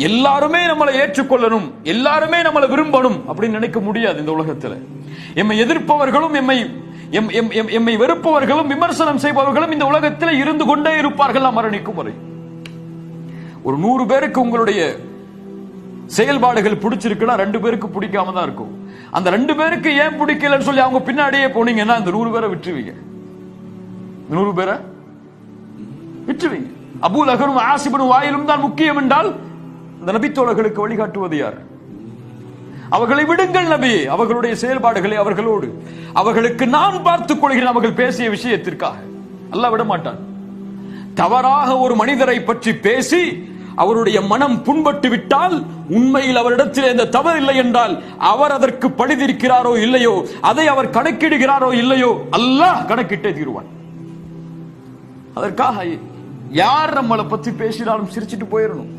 எல்லாருமே நம்மளை ஏற்றுக்கொள்ளணும், எல்லாருமே நம்மளை விரும்பணும் அப்படின்னு நினைக்க முடியாது. இந்த உலகத்துல எம்மை எதிர்ப்பவர்களும் எம்மை வெறுப்பவர்களும் விமர்சனம் செய்பவர்களும் இந்த உலகத்தில் இருந்து கொண்டே இருப்பார்கள் மரணிக்கும் வரை. ஒரு 100 பேருக்கு உங்களுடைய செயல்பாடுகள் பிடிச்சிருக்குன்னா 2 பேருக்கு பிடிக்காம தான் இருக்கும். அந்த 2 பேருக்கு ஏன் பிடிக்கலன்னு சொல்லி அவங்க பின்னாடியே போனீங்கன்னா அந்த 100 பேரை விட்டுருவீங்க. 100 பேரை விட்டுருவீங்க. அபூ லஹபும் ஆஸ் இப்னு வாயிலும் தான் முக்கியம் என்றால் அந்த நபித்தோழர்களுக்கு வழிகாட்டுவது யார்? அவர்களை விடுங்கள் நபி, அவர்களுடைய செயல்பாடுகளை அவர்களோடு அவர்களுக்கு நான் பார்த்துக் கொள்கிறேன். அவர்கள் பேசிய விஷயத்திற்காக அல்லாஹ் விட மாட்டான். தவறாக ஒரு மனிதரை பற்றி பேசி அவருடைய மனம் புண்பட்டு விட்டால், உண்மையில் அவரிடத்தில் எந்த தவறு இல்லை என்றால் அவர் அதற்கு பழிதிருக்கிறாரோ இல்லையோ, அதை அவர் கணக்கிடுகிறாரோ இல்லையோ, அல்லாஹ் கணக்கிட்டே தீருவான். அதற்காக யார் நம்மளை பற்றி பேசினாலும் சிரிச்சிட்டு போயிடணும்.